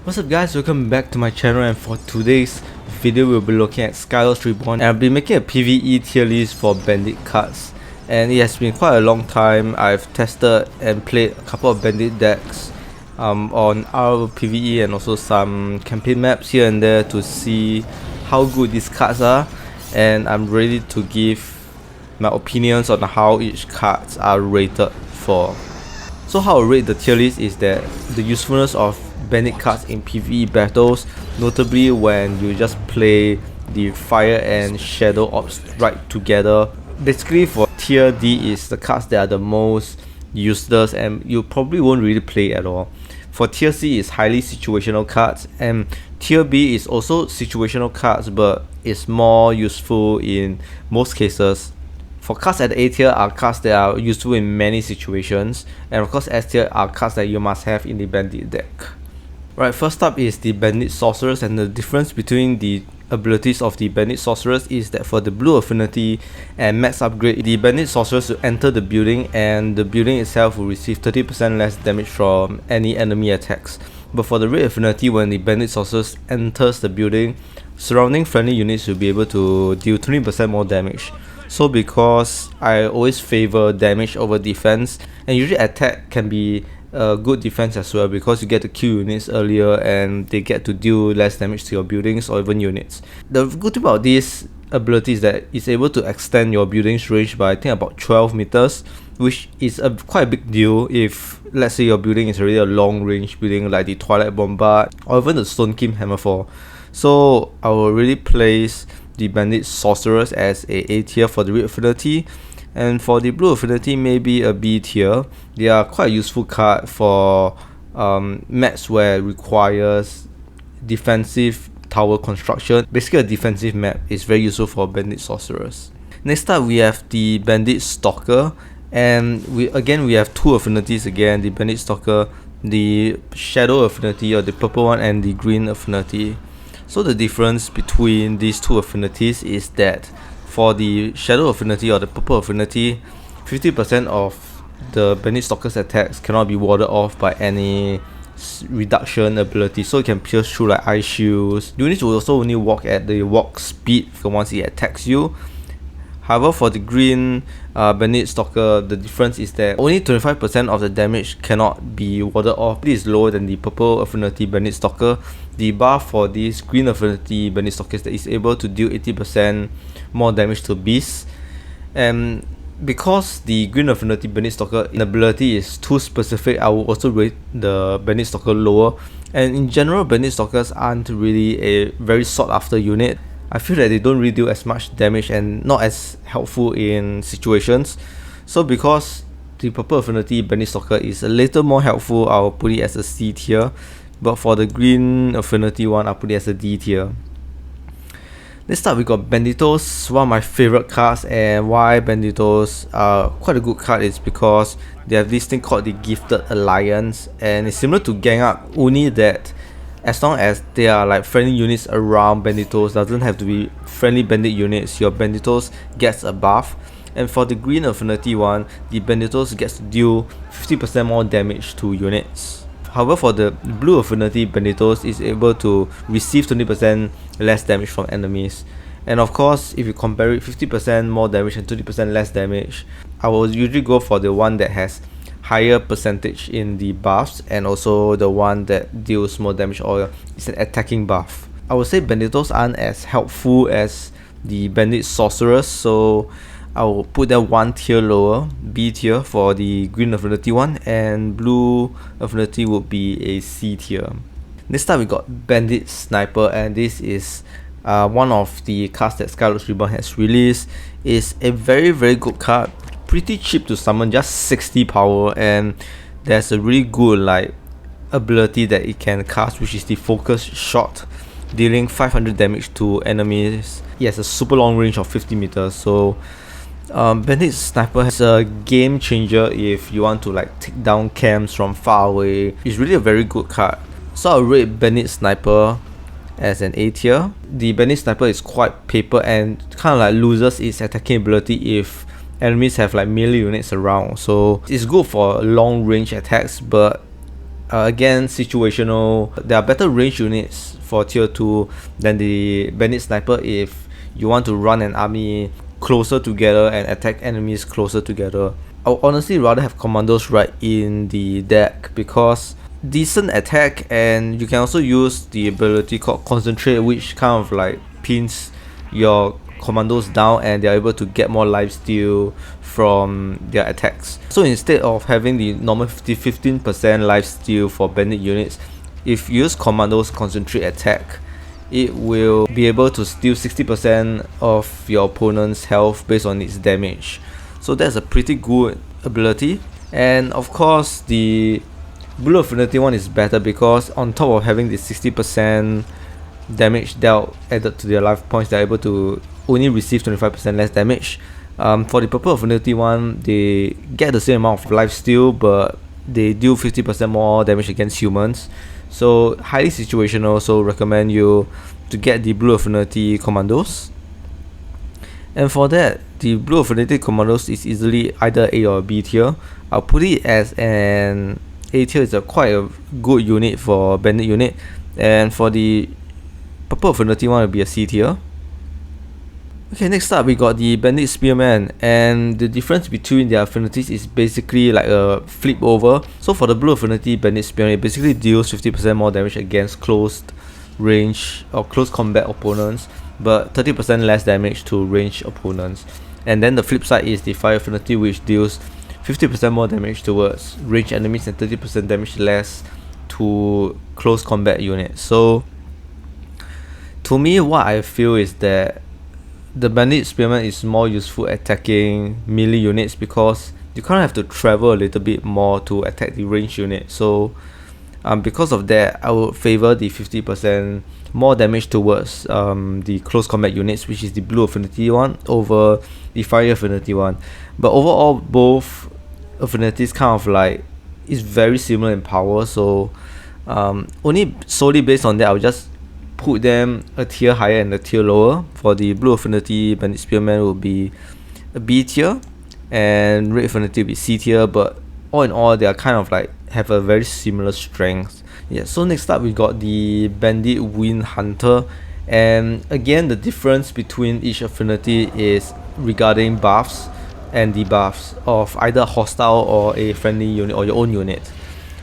What's up guys, welcome back to my channel, and for today's video we'll be looking at Skylords Reborn, and I'll be making a PvE tier list for Bandit cards. And it has been quite a long time. I've tested and played a couple of Bandit decks on our PvE and also some campaign maps here and there to see how good these cards are, and I'm ready to give my opinions on how each cards are rated for. So how I rate the tier list is that the usefulness of Bandit cards in PvE battles, notably when you just play the fire and shadow ops right together. Basically for tier D is the cards that are the most useless and you probably won't really play at all. For tier C is highly situational cards, and tier B is also situational cards but it's more useful in most cases. For cards at A tier are cards that are useful in many situations, and of course S tier are cards that you must have in the Bandit deck. Right, first up is the Bandit Sorceress, and the difference between the abilities of the Bandit Sorceress is that for the blue affinity and max upgrade, the Bandit Sorceress will enter the building and the building itself will receive 30% less damage from any enemy attacks. But for the red affinity, when the Bandit Sorceress enters the building, surrounding friendly units will be able to deal 20% more damage. So because I always favor damage over defense, and usually attack can be good defense as well, because you get to kill units earlier and they get to deal less damage to your buildings or even units. The good thing about this ability is that it's able to extend your building's range by I think about 12 meters, which is quite a big deal if let's say your building is already a long range building like the Twilight Bombard or even the Stone Kim Hammerfall. So I will really place the Bandit Sorceress as a tier for the red affinity, and for the blue affinity maybe a B tier. They are quite a useful card for maps where it requires defensive tower construction. Basically a defensive map is very useful for Bandit Sorceress. Next up we have the Bandit Stalker, and we have two affinities again, the Bandit Stalker, the Shadow affinity or the purple one, and the green affinity. So the difference between these two affinities is that for the Shadow affinity or the purple affinity, 50% of the Bandit Stalker's attacks cannot be warded off by any reduction ability, so it can pierce through like ice shields. Units will also only walk at the walk speed once it attacks you. However, for the green Bandit Stalker, the difference is that only 25% of the damage cannot be warded off. This is lower than the purple affinity Bandit Stalker. The buff for this green affinity Bandit Stalker is that it's able to deal 80% more damage to beasts. And because the green affinity Bandit Stalker ability is too specific, I will also rate the Bandit Stalker lower. And in general, Bandit Stalkers aren't really a very sought after unit. I feel that they don't really do as much damage and not as helpful in situations. So because the purple affinity Bandit Stalker is a little more helpful, I'll put it as a C tier. But for the green affinity one, I'll put it as a D tier. Next up we got Banditos, one of my favorite cards. And why Banditos are quite a good card is because they have this thing called the Gifted Alliance, and it's similar to Gang Up, only that as long as there are like friendly units around Banditos, doesn't have to be friendly bandit units, your Banditos gets a buff. And for the green affinity one, the Banditos gets to deal 50% more damage to units. However, for the blue affinity Banditos is able to receive 20% less damage from enemies. And of course, if you compare it, 50% more damage and 20% less damage, I will usually go for the one that has higher percentage in the buffs and also the one that deals more damage or is an attacking buff. I would say Banditos aren't as helpful as the Bandit Sorceress, so I will put them one tier lower, B tier for the green affinity one, and blue affinity would be a C tier. Next up we got Bandit Sniper, and this is one of the cards that Skylords Reborn has released. It's a very good card, pretty cheap to summon, just 60 power, and there's a really good like ability that it can cast, which is the Focus Shot, dealing 500 damage to enemies. It has a super long range of 50 meters, so Bandit Sniper is a game changer if you want to like take down camps from far away. It's really a very good card. So I'll rate Bandit Sniper as an A tier. The Bandit Sniper is quite paper and kind of like loses its attacking ability if enemies have like melee units around, so it's good for long range attacks, but again, situational. There are better range units for tier 2 than the Bandit Sniper if you want to run an army closer together and attack enemies closer together. I would honestly rather have commandos right in the deck because decent attack, and you can also use the ability called concentrate, which kind of like pins your commandos down and they're able to get more lifesteal from their attacks. So instead of having the normal 15% lifesteal for bandit units, if you use commandos concentrate attack, it will be able to steal 60% of your opponent's health based on its damage. So that's a pretty good ability. And of course the Blue Affinity one is better because on top of having the 60% damage dealt added to their life points, they're able to only receive 25% less damage. For the Purple Affinity one, they get the same amount of lifesteal, but they deal 50% more damage against humans. So highly situational, so recommend you to get the Blue Affinity Commandos. And for that, the Blue Affinity Commandos is easily either A or B tier. I'll put it as an A tier. Is quite a good unit for bandit unit, and for the Purple Affinity one will be a C tier. Okay, next up we got the Bandit Spearman, and the difference between their affinities is basically like a flip over. So for the Blue Affinity Bandit Spearman, it basically deals 50% more damage against closed range or close combat opponents, but 30% less damage to ranged opponents. And then the flip side is the Fire Affinity, which deals 50% more damage towards ranged enemies and 30% damage less to close combat units. So to me, what I feel is that the Bandit Spearman is more useful attacking melee units because you kind of have to travel a little bit more to attack the ranged unit. So because of that, I would favor the 50% more damage towards the close combat units, which is the Blue Affinity one, over the Fire Affinity one. But overall, both affinities kind of like is very similar in power. So only solely based on that, I would just put them a tier higher and a tier lower. For the Blue Affinity Bandit Spearman will be a B tier, and Red Affinity will be C tier, but all in all they are kind of like have a very similar strength. Yeah, so next up we got the Bandit Wind Hunter, and again the difference between each affinity is regarding buffs and debuffs of either hostile or a friendly unit or your own unit.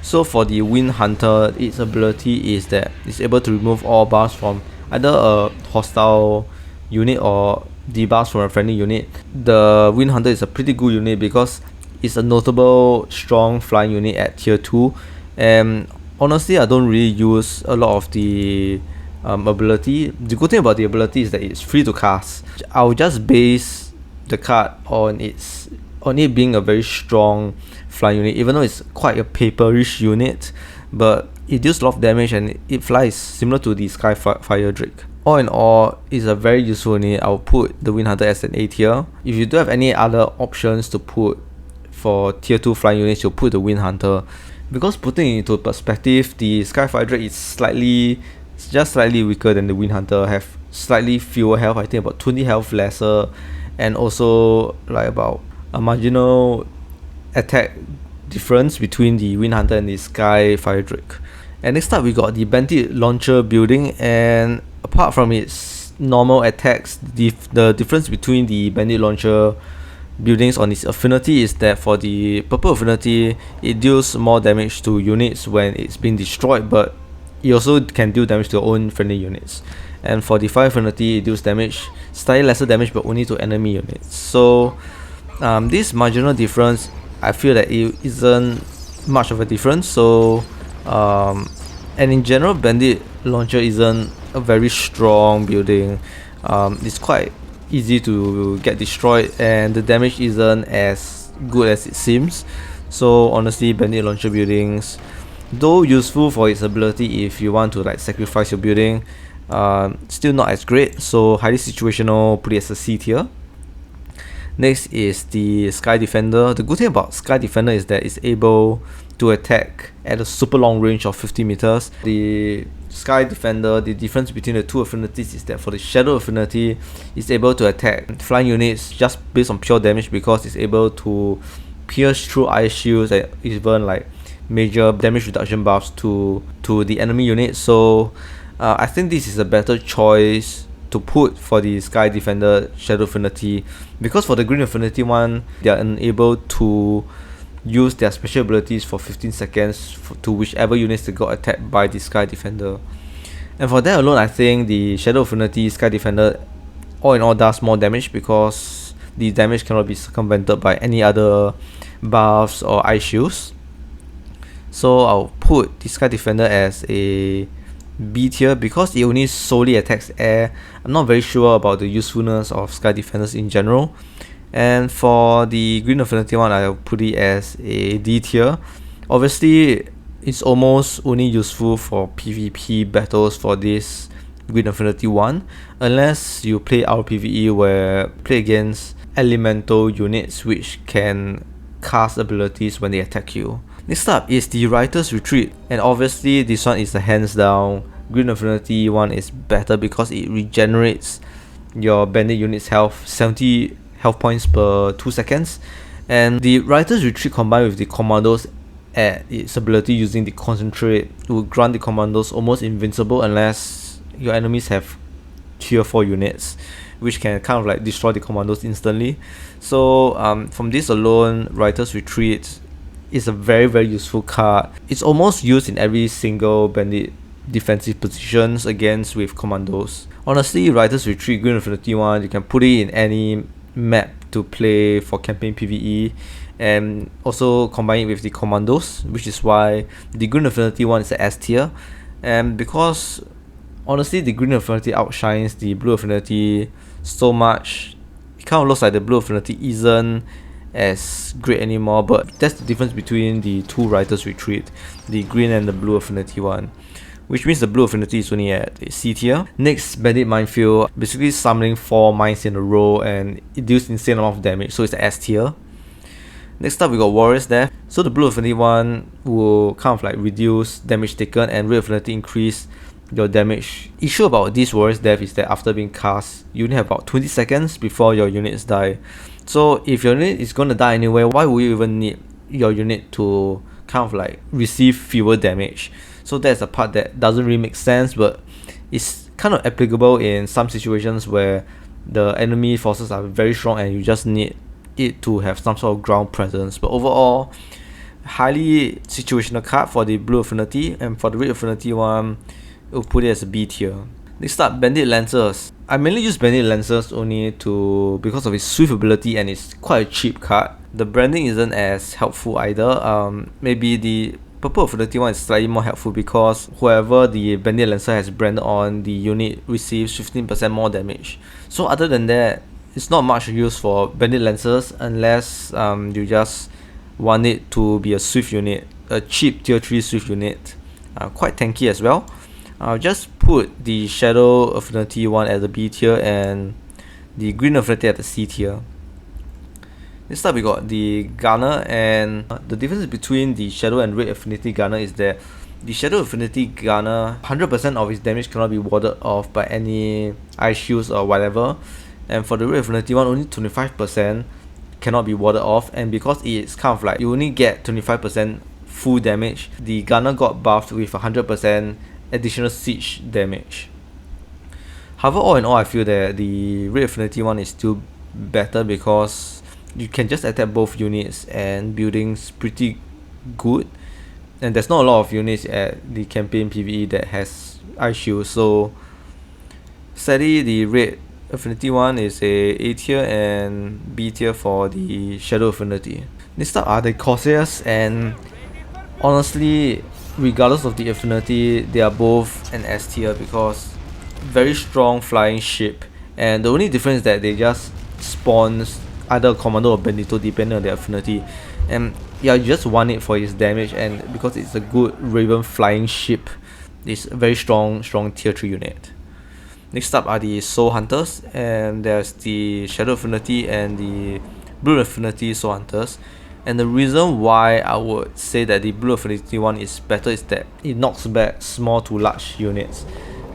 So for the Wind Hunter, its ability is that it's able to remove all buffs from either a hostile unit or debuffs from a friendly unit. The Wind Hunter is a pretty good unit because it's a notable strong flying unit at tier 2, and honestly I don't really use a lot of the ability. The good thing about the ability is that it's free to cast. I'll just base the card on it being a very strong flying unit, even though it's quite a paperish unit, but it deals a lot of damage and it flies similar to the Skyfire Drake. All in all, it's a very useful unit. I'll put the Wind Hunter as an A tier. If you do have any other options to put for tier 2 flying units, you'll put the Wind Hunter, because putting it into perspective, the Skyfire Drake is just slightly weaker than the Wind Hunter, have slightly fewer health, I think about 20 health lesser, and also like about a marginal attack difference between the Wind Hunter and the Skyfire Drake. And next up we got the Bandit Launcher building, and apart from its normal attacks, the difference between the Bandit Launcher buildings on its affinity is that for the Purple Affinity, it deals more damage to units when it's being destroyed, but it also can deal damage to your own friendly units. And for the Fire Affinity, it deals damage, slightly lesser damage, but only to enemy units. So this marginal difference, I feel that it isn't much of a difference. So and in general, Bandit Launcher isn't a very strong building. It's quite easy to get destroyed, and the damage isn't as good as it seems. So honestly, Bandit Launcher buildings, though useful for its ability if you want to like sacrifice your building, still not as great. So highly situational, put it as a C tier. Next is the Sky Defender. The good thing about Sky Defender is that it's able to attack at a super long range of 50 meters. The Sky Defender, the difference between the two affinities is that for the Shadow Affinity, it's able to attack flying units just based on pure damage because it's able to pierce through ice shields and even like major damage reduction buffs to the enemy unit. So I think this is a better choice to put for the Sky Defender Shadow Affinity, because for the Green Affinity one, they are unable to use their special abilities for 15 seconds to whichever units that got attacked by the Sky Defender. And for that alone, I think the Shadow Affinity Sky Defender all in all does more damage, because the damage cannot be circumvented by any other buffs or ice shields. So I'll put the Sky Defender as a B tier because it only solely attacks air. I'm not very sure about the usefulness of Sky Defenders in general. And for the Green Affinity one, I'll put it as a D tier. Obviously, it's almost only useful for PvP battles for this Green Affinity one, unless you play RPVE where play against elemental units which can cast abilities when they attack you. Next up is the Writer's Retreat, and obviously this one is the hands down Green Affinity one is better because it regenerates your bandit unit's health 70 health points per 2 seconds, and the Writer's Retreat combined with the commandos at its ability using the concentrate will grant the commandos almost invincible unless your enemies have tier 4 units, which can kind of like destroy the commandos instantly. So from this alone, Writer's Retreat is a very useful card. It's almost used in every single bandit defensive positions against with commandos. Honestly, Writer's Retreat Green Affinity one, you can put it in any map to play for campaign PvE, and also combine it with the commandos, which is why the Green Affinity one is a S tier. And because honestly the Green Affinity outshines the Blue Affinity so much, it kind of looks like the Blue Affinity isn't as great anymore, but that's the difference between the two Writer's Retreat, the Green and the Blue Affinity one, which means the Blue Affinity is only at a C tier. Next, Bandit Minefield, basically summoning 4 mines in a row and it deals insane amount of damage, so it's the S tier. Next up we got Warrior's Death. So the Blue Affinity one will kind of like reduce damage taken, and Red Affinity increase your damage. Issue about this Warrior's Death is that after being cast, you only have about 20 seconds before your units die. So if your unit is going to die anyway, why would you even need your unit to kind of like receive fewer damage? So that's the part that doesn't really make sense, but it's kind of applicable in some situations where the enemy forces are very strong and you just need it to have some sort of ground presence. But overall, highly situational card for the Blue Affinity, and for the Red Affinity one, we'll put it as a B tier. Next up, Bandit Lancers. I mainly use Bandit Lancers only because of its swift ability, and it's quite a cheap card. The branding isn't as helpful either. Maybe the Purple Affinity one is slightly more helpful because whoever the Bandit Lancer has branded on, the unit receives 15% more damage. So other than that, it's not much use for Bandit Lancers unless you just want it to be a swift unit, a cheap tier 3 swift unit, quite tanky as well. I'll just put the Shadow Affinity one at the B tier and the Green Affinity at the C tier. Next up we got the Gunner, and the difference between the Shadow and Red Affinity Gunner is that the Shadow Affinity Gunner, 100% of its damage cannot be warded off by any ice shields or whatever, and for the Red Affinity one, only 25% cannot be warded off. And because it's kind of like you only get 25% full damage, the Gunner got buffed with 100% additional siege damage. However, all in all, I feel that the Red Affinity one is still better because you can just attack both units and buildings pretty good, and there's not a lot of units at the campaign PvE that has ice shield. So sadly, the Red Affinity one is a tier and B tier for the Shadow Affinity. Next up are the Corsairs, and honestly, regardless of the affinity, they are both an S tier because very strong flying ship, and the only difference is that they just spawn either a commando or bandito depending on their affinity, and yeah, you just want it for its damage, and because it's a good Raven flying ship, it's a very strong tier 3 unit. Next up are the Soul Hunters, and there's the Shadow Affinity and the Blue Affinity Soul Hunters. And the reason why I would say that the Blue Affinity one is better is that it knocks back small to large units,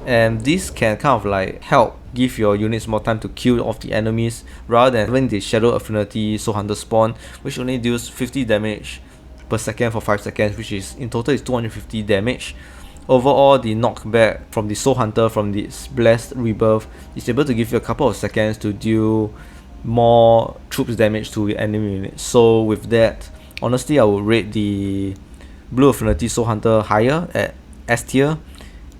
and this can kind of like help give your units more time to kill off the enemies rather than having the Shadow Affinity Soul Hunter spawn, which only deals 50 damage per second for 5 seconds, which is in total is 250 damage. Overall, the knockback from the Soul Hunter from this Blessed Rebirth is able to give you a couple of seconds to deal more troops damage to enemy units. So with that, honestly, I would rate the Blue Affinity Soul Hunter higher at S tier,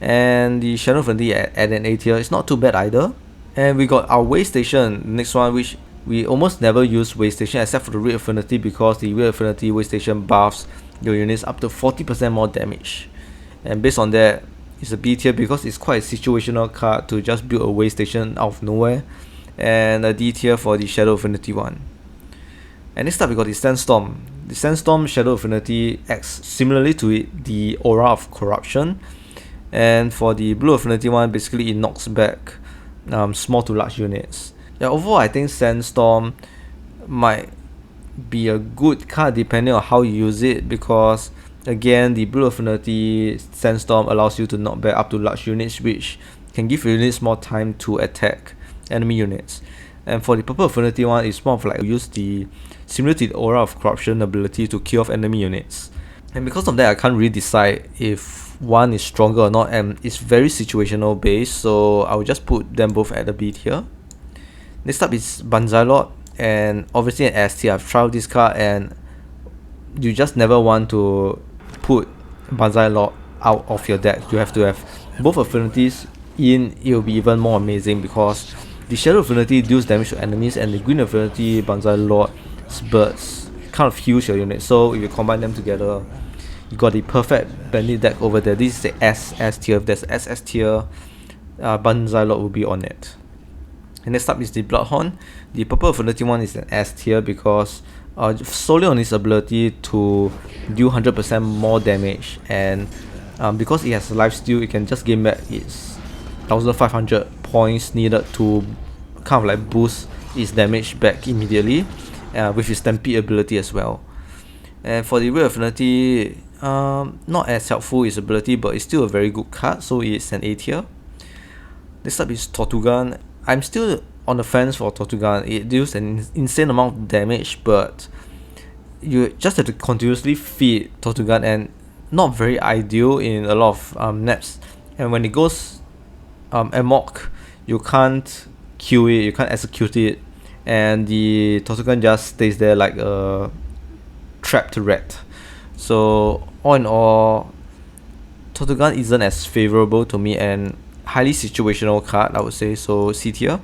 and the Shadow Affinity at an A tier. It's not too bad either. And we got our Way Station, next one, which we almost never use Way Station except for the Red Affinity, because the Red Affinity Way Station buffs your units up to 40% more damage. And based on that, it's a B tier because it's quite a situational card to just build a Way Station out of nowhere. And a D tier for the Shadow Affinity one. And next up we got the Sandstorm. The Sandstorm Shadow Affinity acts similarly to it, the Aura of Corruption. And for the Blue Affinity one, basically it knocks back small to large units. Yeah, overall I think Sandstorm might be a good card depending on how you use it, because again, the Blue Affinity Sandstorm allows you to knock back up to large units, which can give units more time to attack enemy units. And for the Purple Affinity one, it's more of like use the similar to the Aura of Corruption ability to kill off enemy units. And because of that, I can't really decide if one is stronger or not, and it's very situational based, so I will just put them both at the B tier. Next up is Skylords, and obviously an S tier. I've tried this card and you just never want to put Skylords out of your deck. You have to have both affinities in. It will be even more amazing because the Shadow Affinity deals damage to enemies, and the Green Affinity Skylords birds kind of heals your unit. So if you combine them together, you got the perfect Bandit deck over there. This is the SS tier. If there's SS tier, Skylords will be on it. And next up is the Bloodhorn. The Purple Affinity one is an S tier because solely on its ability to do 100% more damage, and because it has lifesteal, it can just gain back its 1500 points needed to kind of like boost its damage back immediately, with its Stampede ability as well. And for the Red Affinity, not as helpful its ability, but it's still a very good card, so it's an A tier. Next up is Tortugan. I'm still on the fence for Tortugan. It deals an insane amount of damage, but you just have to continuously feed Tortugan, and not very ideal in a lot of maps. And when it goes amok, you can't kill it, you can't execute it, and the Tortugan just stays there like a trapped rat. So all in all, Tortugan isn't as favorable to me, and highly situational card, I would say, so C tier.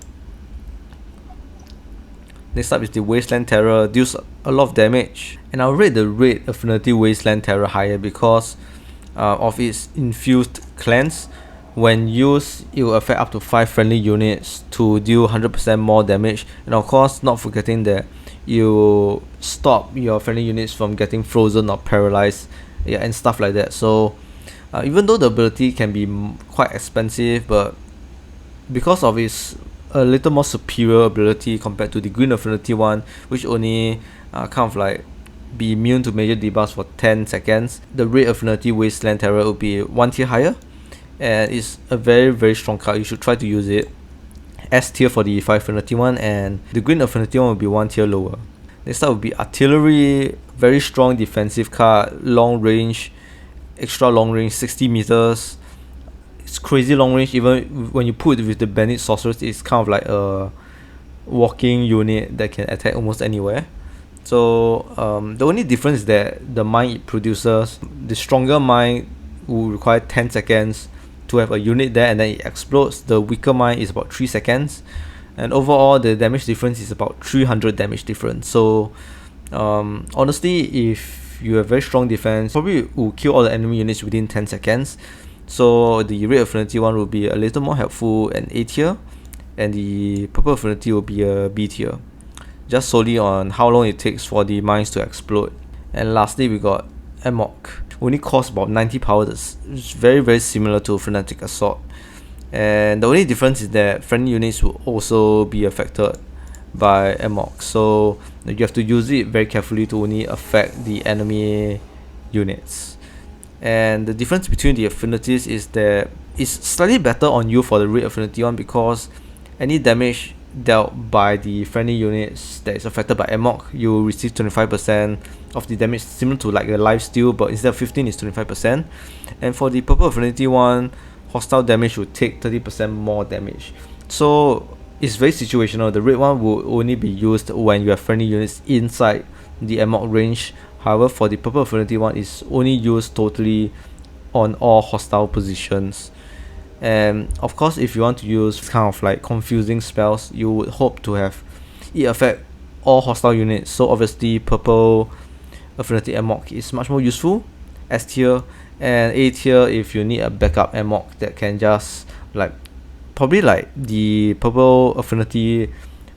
Next up is the Wasteland Terror, deals a lot of damage, and I'll rate the Red Affinity Wasteland Terror higher because of its infused cleanse. When used, it will affect up to 5 friendly units to deal 100% more damage, and of course not forgetting that you stop your friendly units from getting frozen or paralyzed, yeah, and stuff like that. So even though the ability can be quite expensive, but because of its a little more superior ability compared to the Green Affinity one, which only kind of like be immune to major debuffs for 10 seconds, the Red Affinity Wasteland Terror will be 1 tier higher, and it's a very strong card. You should try to use it. S tier for the Fire Affinity one, and the Green Affinity one will be 1 tier lower. Next up will be Artillery, very strong defensive card, long range, extra long range, 60 meters. It's crazy long range. Even when you put it with the Bandit Sorceress, it's kind of like a walking unit that can attack almost anywhere. So the only difference is that the mine it produces, the stronger mine will require 10 seconds to have a unit there and then it explodes. The weaker mine is about 3 seconds, and overall the damage difference is about 300 damage difference. So honestly, if you have very strong defense, probably will kill all the enemy units within 10 seconds. So the Red Affinity one will be a little more helpful and A tier, and the Purple Affinity will be a B tier, just solely on how long it takes for the mines to explode. And lastly, we got Amok. Only costs about 90 power. It's very similar to Frenetic Assault, and the only difference is that friendly units will also be affected by Amok, so you have to use it very carefully to only affect the enemy units. And the difference between the affinities is that it's slightly better on you for the Red Affinity one, because any damage dealt by the friendly units that is affected by Amok, you will receive 25% of the damage, similar to like a lifesteal, but instead of 15 it's 25%. And for the purple affinity one, hostile damage will take 30% more damage. So it's very situational. The red one will only be used when you have friendly units inside the Amok range. However, for the purple affinity one, it's only used totally on all hostile positions. And of course, if you want to use kind of like confusing spells, you would hope to have it affect all hostile units. So obviously purple affinity Amok is much more useful, S tier, and A tier if you need a backup Amok that can just like, probably like the purple affinity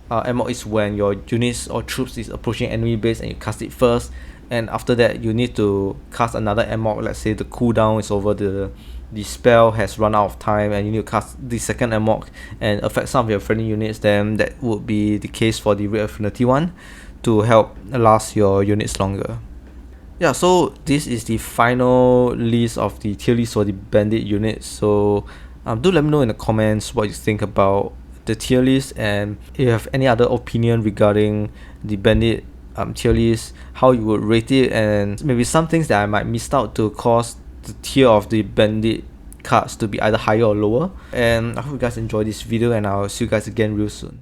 Amok is when your units or troops is approaching enemy base and you cast it first, and after that you need to cast another Amok. Let's say the cooldown is over, the spell has run out of time, and you need to cast the second Amok and affect some of your friendly units. Then that would be the case for the red affinity one to help last your units longer. Yeah, so this is the final list of the tier list for the bandit units. So do let me know in the comments what you think about the tier list, and if you have any other opinion regarding the bandit tier list, how you would rate it, and maybe some things that I might miss out to cause the tier of the bandit cards to be either higher or lower. And I hope you guys enjoyed this video, and I'll see you guys again real soon.